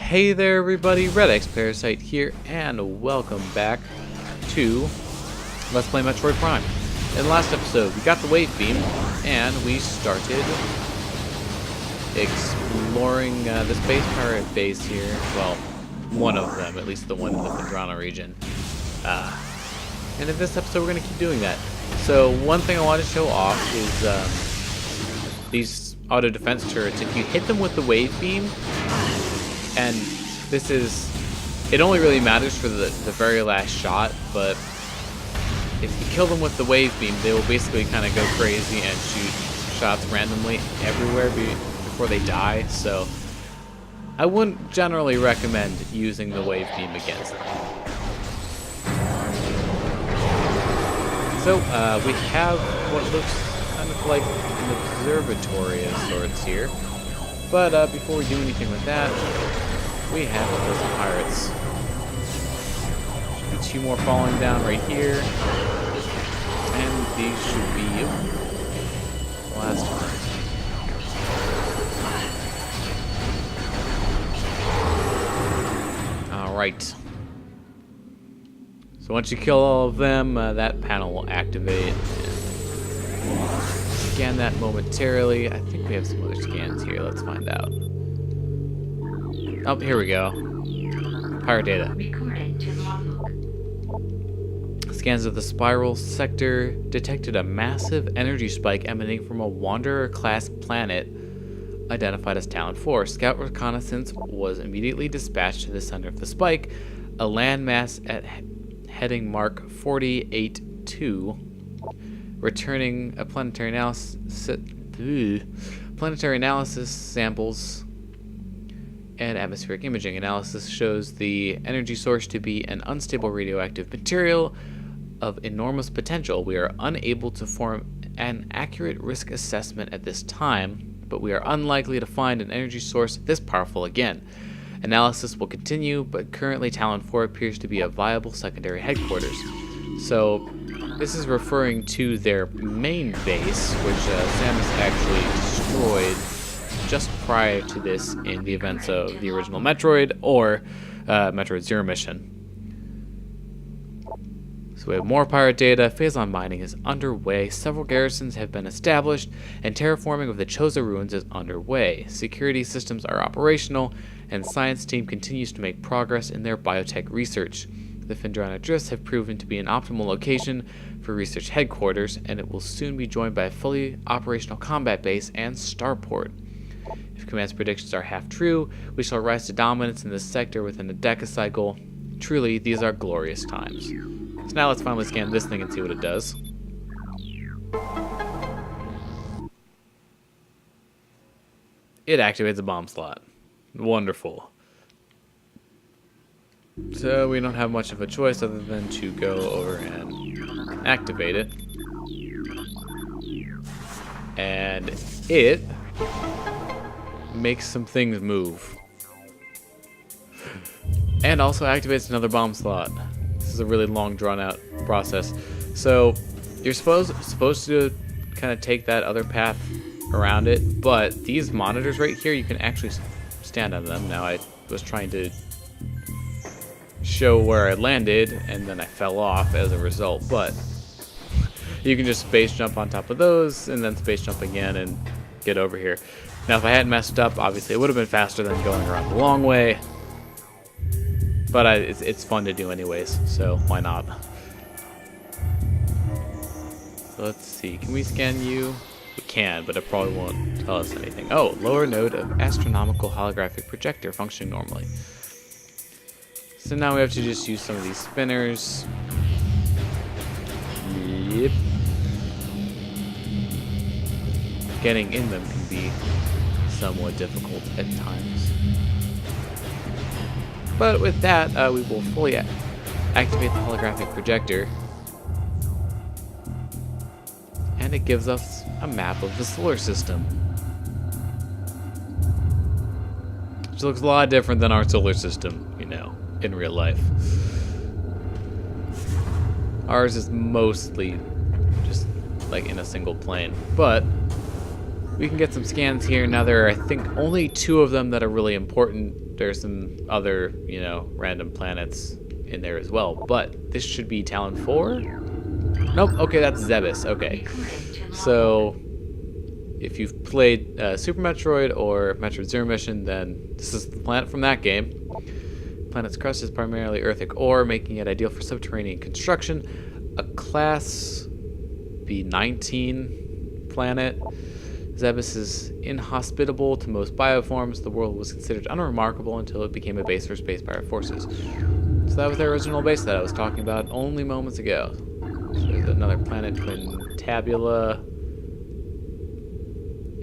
Hey there everybody, redxparasite here, and welcome back to Let's Play Metroid Prime. In the last episode, we got the wave beam, and we started exploring the space pirate base here. Well, one of them, at least the one in the Phendrana region. And in this episode, we're going to keep doing that. So, one thing I want to show off is these auto defense turrets. If you hit them with the wave beam, and this is, it only really matters for the very last shot, but if you kill them with the wave beam, they will basically kind of go crazy and shoot shots randomly everywhere before they die. So I wouldn't generally recommend using the wave beam against them. So we have what looks kind of like an observatory of sorts here. But before we do anything with that, we have to kill some pirates. Should be two more falling down right here. And these should be the last one. Alright. So once you kill all of them, that panel will activate. Scan that momentarily. I think we have some other scans here. Let's find out. Oh, here we go. Pirate data. Scans of the spiral sector detected a massive energy spike emanating from a Wanderer-class planet identified as Talon 4. Scout reconnaissance was immediately dispatched to the center of the spike, a landmass at heading mark 482. Returning a planetary analysis samples and atmospheric imaging analysis shows the energy source to be an unstable radioactive material of enormous potential. We are unable to form an accurate risk assessment at this time, but we are unlikely to find an energy source this powerful again. Analysis will continue, but currently Talon 4 appears to be a viable secondary headquarters. So this is referring to their main base, which Samus actually destroyed just prior to this in the events of the original Metroid or Metroid Zero mission. So we have more pirate data. Phazon mining is underway. Several garrisons have been established, and terraforming of the Choza ruins is underway. Security systems are operational, and science team continues to make progress in their biotech research. The Phendrana Drifts have proven to be an optimal location for research headquarters, and it will soon be joined by a fully operational combat base and starport. If Command's predictions are half true, we shall rise to dominance in this sector within a decacycle. Truly, these are glorious times. So now let's finally scan this thing and see what it does. It activates a bomb slot. Wonderful. So we don't have much of a choice other than to go over and activate it. And it makes some things move. And also activates another bomb slot. This is a really long drawn out process. So you're supposed to kind of take that other path around it, but these monitors right here, you can actually stand on them. Now I was trying to show where I landed and then I fell off as a result, but you can just space jump on top of those and then space jump again and get over here. Now if I hadn't messed up, obviously it would have been faster than going around the long way, but it's fun to do anyways, so why not? So let's see, can we scan you? We can, but it probably won't tell us anything. Oh, lower node of astronomical holographic projector functioning normally. So now we have to just use some of these spinners. Yep. Getting in them can be somewhat difficult at times. But with that, we will fully activate the holographic projector. And it gives us a map of the solar system. Which looks a lot different than our solar system, you know, in real life. Ours is mostly just like in a single plane, but We can get some scans here. Now there are, I think, only 2 of them that are really important. There's some other, you know, random planets in there as well. But this should be Talon 4? Nope, okay, that's Zebes. Okay. So, if you've played Super Metroid or Metroid Zero Mission, then this is the planet from that game. The planet's crust is primarily earthic ore, making it ideal for subterranean construction. A Class B19 planet. Zebes is inhospitable to most bioforms. The world was considered unremarkable until it became a base for space pirate forces. So that was their original base that I was talking about only moments ago. So there's another planet, Twintabula.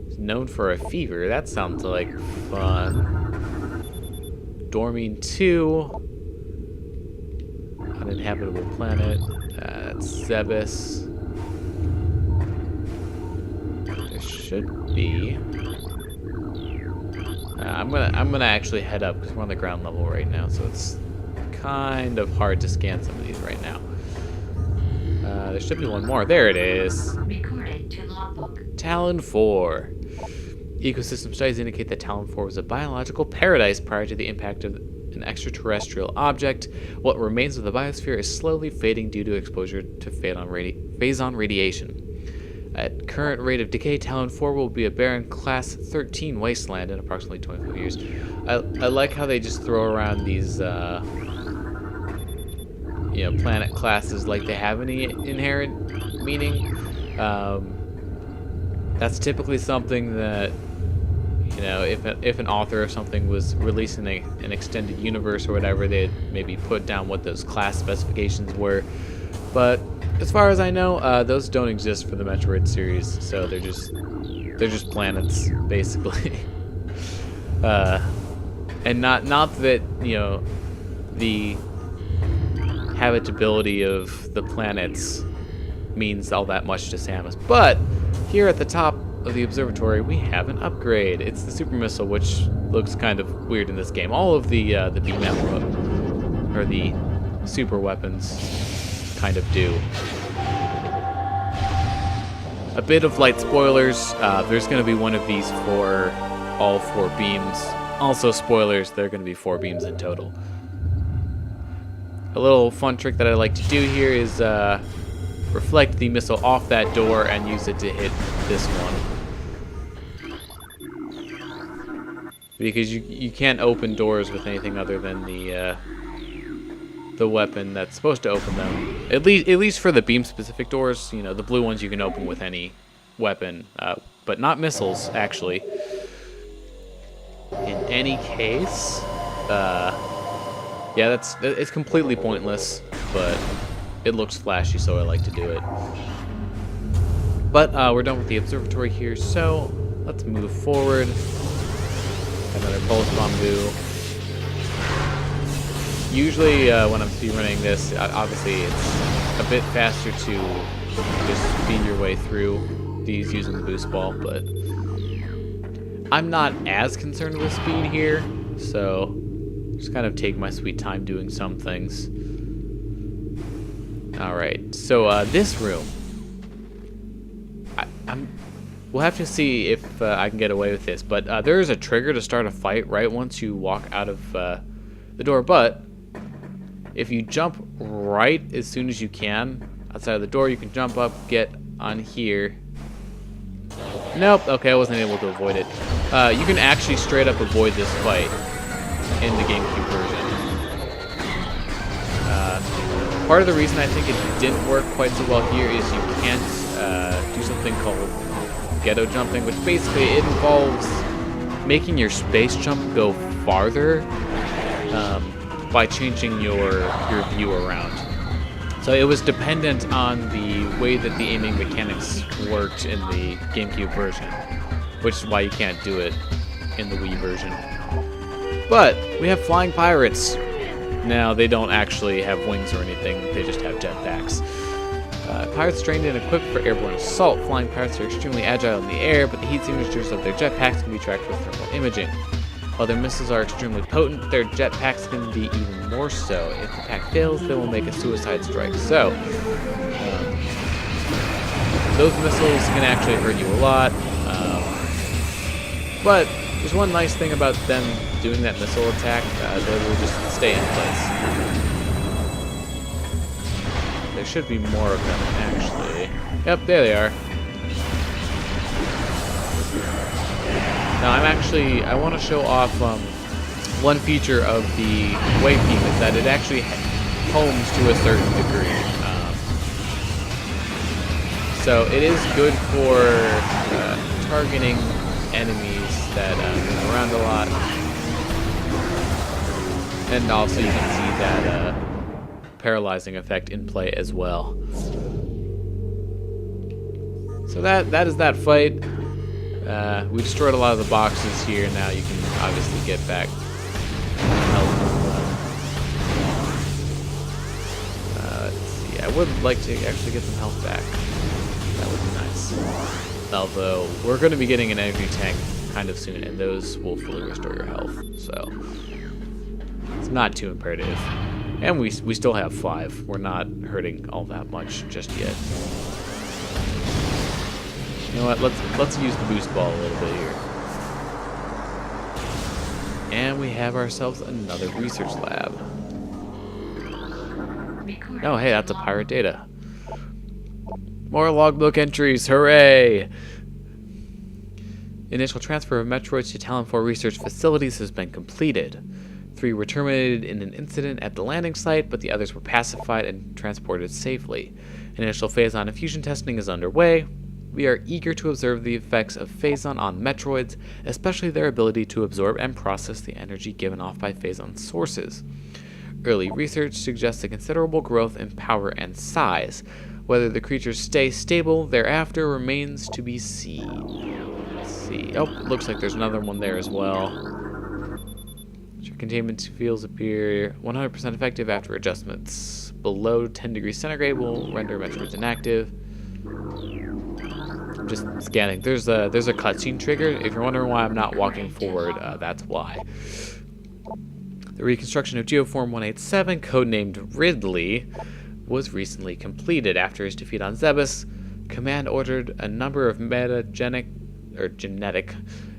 It's known for a fever. That sounds like fun. Dormine 2. Uninhabitable planet. That's Zebes. Should be. I'm gonna actually head up because we're on the ground level right now, so it's kind of hard to scan some of these right now. There should be one more. There it is. Recorded to logbook. Talon 4. Ecosystem studies indicate that Talon 4 was a biological paradise prior to the impact of an extraterrestrial object. What remains of the biosphere is slowly fading due to exposure to phazon radiation. At current rate of decay, Talon 4 will be a barren Class 13 wasteland in approximately 25 years. I like how they just throw around these, you know, planet classes like they have any inherent meaning. That's typically something that, you know, if an author or something was releasing an extended universe or whatever, they'd maybe put down what those class specifications were. But as far as I know, those don't exist for the Metroid series, so they're just planets basically. And not that, you know, the habitability of the planets means all that much to Samus. But here at the top of the observatory, we have an upgrade. It's the super missile, which looks kind of weird in this game. All of the beam or the super weapons kind of do. A bit of light spoilers. There's going to be one of these for all 4 beams. Also spoilers, there are going to be 4 beams in total. A little fun trick that I like to do here is reflect the missile off that door and use it to hit this one. Because you can't open doors with anything other than the weapon that's supposed to open them. At least for the beam specific doors, you know, the blue ones you can open with any weapon, but not missiles actually. In any case, yeah, it's completely pointless, but it looks flashy, so I like to do it. But we're done with the observatory here, so let's move forward. Another pulse bamboo. Usually when I'm speedrunning this, obviously it's a bit faster to just speed your way through these using the boost ball, but I'm not as concerned with speed here, so just kind of take my sweet time doing some things. Alright, so this room, we'll have to see if I can get away with this, but there is a trigger to start a fight right once you walk out of the door, but if you jump right as soon as you can outside of the door, you can jump up, get on here. Nope, okay, I wasn't able to avoid it. You can actually straight up avoid this fight in the GameCube version. Part of the reason I think it didn't work quite so well here is you can't do something called ghetto jumping, which basically it involves making your space jump go farther by changing your view around. So it was dependent on the way that the aiming mechanics worked in the GameCube version, which is why you can't do it in the Wii version. But we have flying pirates. Now, they don't actually have wings or anything, they just have jetpacks. Pirates trained and equipped for airborne assault. Flying pirates are extremely agile in the air, but the heat signatures of their jetpacks can be tracked with thermal imaging. While their missiles are extremely potent, their jetpacks can be even more so. If the pack fails, they will make a suicide strike. So, those missiles can actually hurt you a lot. But there's one nice thing about them doing that missile attack. They will just stay in place. There should be more of them, actually. Yep, there they are. Now, I want to show off one feature of the wave beam is that it actually homes to a certain degree. So it is good for targeting enemies that move around a lot. And also you can see that paralyzing effect in play as well. So that is that fight. We destroyed a lot of the boxes here. Now you can obviously get back health. Let's see. I would like to actually get some health back. That would be nice. Although we're going to be getting an energy tank kind of soon, and those will fully restore your health. So it's not too imperative. And we still have 5. We're not hurting all that much just yet. You know what? Let's use the boost ball a little bit here. And we have ourselves another research lab. Oh, hey, that's a pirate data. More logbook entries, hooray! Initial transfer of Metroids to Talon 4 research facilities has been completed. 3 were terminated in an incident at the landing site, but the others were pacified and transported safely. Initial phazon and fusion testing is underway. We are eager to observe the effects of phazon on Metroids, especially their ability to absorb and process the energy given off by phazon sources. Early research suggests a considerable growth in power and size. Whether the creatures stay stable thereafter remains to be seen. Let's see. Oh, it looks like there's another one there as well. Containment fields appear 100% effective after adjustments. Below 10 degrees centigrade will render Metroids inactive. I'm just scanning. There's a cutscene trigger. If you're wondering why I'm not walking forward, that's why. The reconstruction of Geoform 187, codenamed Ridley, was recently completed. After his defeat on Zebes, Command ordered a number of genetic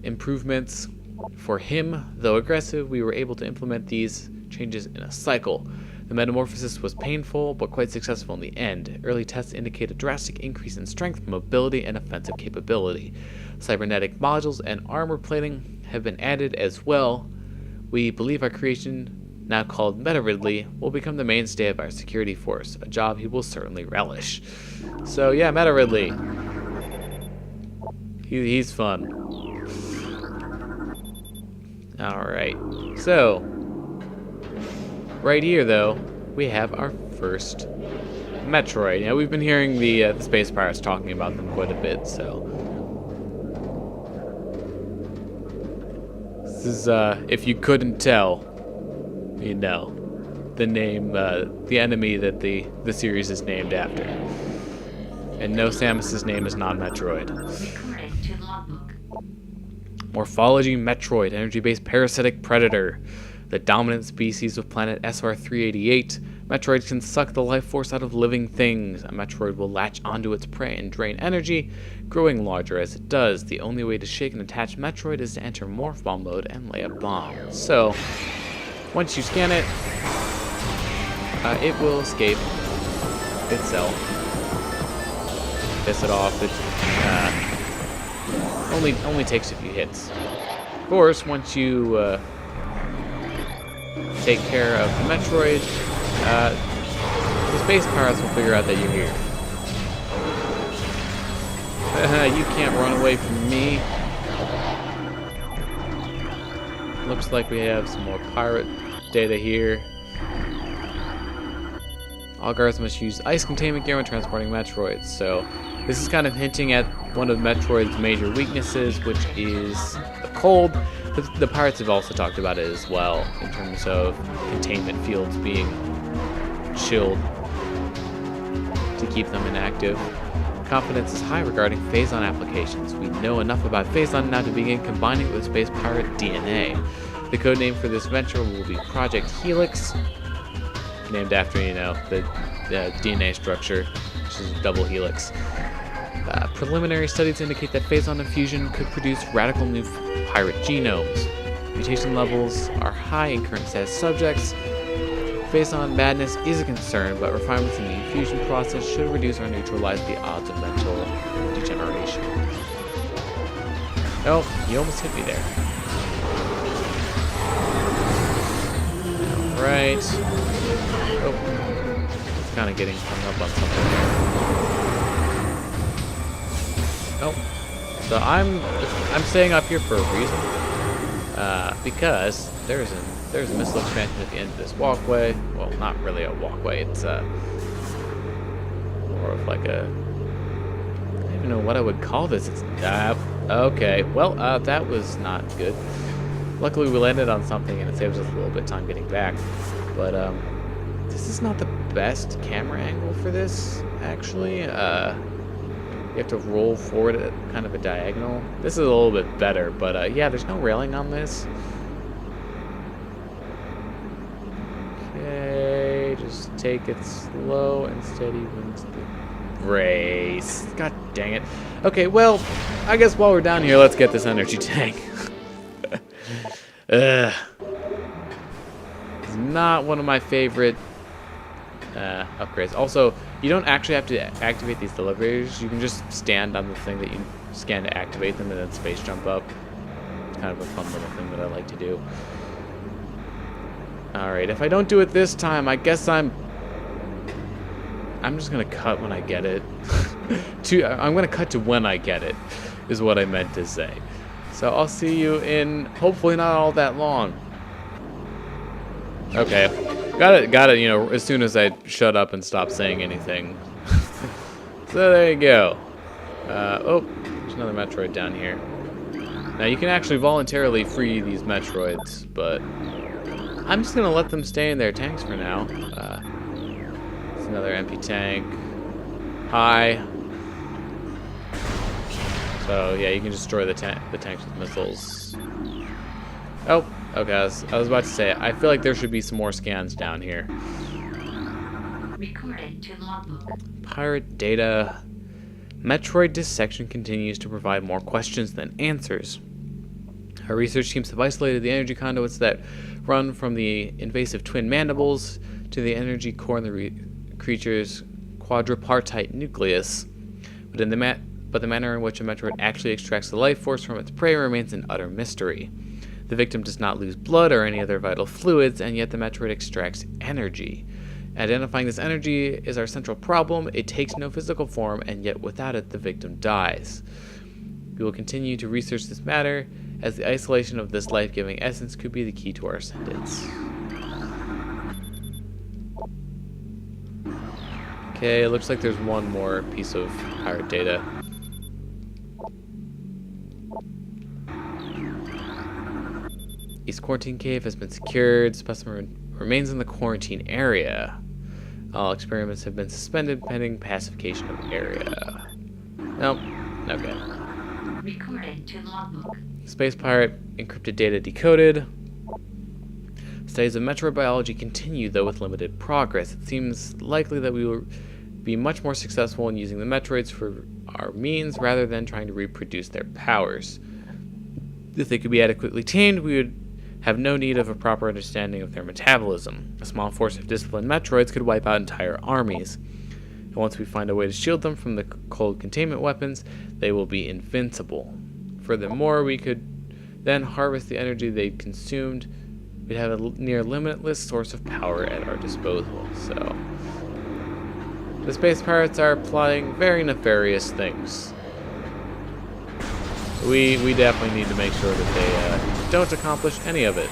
improvements. For him, though aggressive, we were able to implement these changes in a cycle. The metamorphosis was painful, but quite successful in the end. Early tests indicate a drastic increase in strength, mobility, and offensive capability. Cybernetic modules and armor plating have been added as well. We believe our creation, now called Meta Ridley, will become the mainstay of our security force, a job he will certainly relish. So yeah, Meta Ridley. He's fun. Alright, so right here though, we have our first Metroid. Now we've been hearing the Space Pirates talking about them quite a bit, so this is, if you couldn't tell, you know, the name, the enemy that the series is named after. And no, Samus's name is not Metroid. Morphology Metroid, energy-based parasitic predator. The dominant species of planet SR-388, Metroid can suck the life force out of living things. A Metroid will latch onto its prey and drain energy, growing larger as it does. The only way to shake an attached Metroid is to enter Morph Bomb mode and lay a bomb. So, once you scan it, it will escape itself. Piss it off. It only takes a few hits. Of course, once you take care of the Metroid, the Space Pirates will figure out that you're here. You can't run away from me. Looks like we have some more pirate data here. All guards must use ice containment gear when transporting Metroids. So this is kind of hinting at one of Metroid's major weaknesses, which is the cold. The pirates have also talked about it as well, in terms of containment fields being chilled to keep them inactive. Confidence is high regarding phazon applications. We know enough about phazon now to begin combining it with Space Pirate DNA. The codename for this venture will be Project Helix, named after, you know, the DNA structure, which is a double helix. Preliminary studies indicate that phazon infusion could produce radical new pirate genomes. Mutation levels are high in current status subjects. Phazon madness is a concern, but refinements in the infusion process should reduce or neutralize the odds of mental degeneration. Oh, you almost hit me there. Alright. Oh, it's kind of getting hung up on something there. Oh, so I'm staying up here for a reason, because there's a missile expansion at the end of this walkway. Well, not really a walkway. It's more of like a, I don't even know what I would call this. It's okay. Well, that was not good. Luckily, we landed on something, and it saves us a little bit of time getting back. But this is not the best camera angle for this, actually. You have to roll forward at kind of a diagonal. This is a little bit better, but yeah, there's no railing on this. Okay, just take it slow and steady wins the race. God dang it. Okay, well, I guess while we're down here, let's get this energy tank. It's not one of my favorite upgrades. Also, you don't actually have to activate these elevators. You can just stand on the thing that you scan to activate them and then space jump up. It's kind of a fun little thing that I like to do. Alright, if I don't do it this time, I guess I'm just gonna cut when I get it. I'm gonna cut to when I get it, is what I meant to say. So I'll see you in hopefully not all that long. Okay. Got it, you know, as soon as I shut up and stop saying anything. So there you go. Oh, there's another Metroid down here. Now you can actually voluntarily free these Metroids, but I'm just gonna let them stay in their tanks for now. It's another empty tank. Hi. So yeah, you can destroy the tanks with missiles. Oh, okay. I was about to say, I feel like there should be some more scans down here. Recorded to logbook. Pirate data. Metroid dissection continues to provide more questions than answers. Our research teams have isolated the energy conduits that run from the invasive twin mandibles to the energy core in the creature's quadripartite nucleus. But the manner in which a Metroid actually extracts the life force from its prey remains an utter mystery. The victim does not lose blood or any other vital fluids, and yet the Metroid extracts energy. Identifying this energy is our central problem. It takes no physical form, and yet without it, the victim dies. We will continue to research this matter, as the isolation of this life-giving essence could be the key to our ascendance. Okay, it looks like there's one more piece of pirate data. East Quarantine Cave has been secured. Specimen remains in the quarantine area. All experiments have been suspended pending pacification of area. Nope. Okay. Recorded to logbook. Space pirate encrypted data decoded. Studies of Metroid biology continue, though with limited progress. It seems likely that we will be much more successful in using the Metroids for our means rather than trying to reproduce their powers. If they could be adequately tamed, we would have no need of a proper understanding of their metabolism. A small force of disciplined Metroids could wipe out entire armies. And once we find a way to shield them from the cold containment weapons, they will be invincible. Furthermore, we could then harvest the energy they consumed. We'd have a near limitless source of power at our disposal. So, the space pirates are plotting very nefarious things. We definitely need to make sure that they don't accomplish any of it.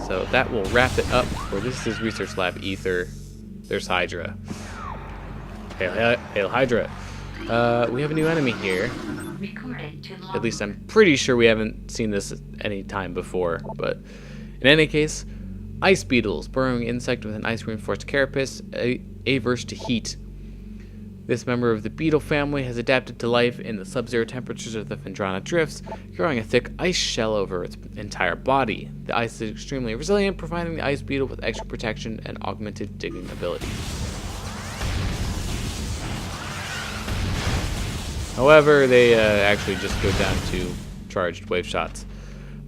So that will wrap it up for this is Research Lab Ether. There's Hydra. Hail Hydra. We have a new enemy here. At least I'm pretty sure we haven't seen this any time before. But in any case, ice beetles, burrowing insect with an ice-reinforced carapace, averse to heat. This member of the beetle family has adapted to life in the sub-zero temperatures of the Phendrana Drifts, growing a thick ice shell over its entire body. The ice is extremely resilient, providing the ice beetle with extra protection and augmented digging ability. However, they actually just go down to charged wave shots.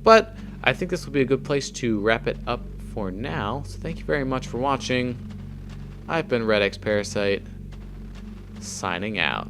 But I think this will be a good place to wrap it up for now. So thank you very much for watching. I've been redxparasite, signing out.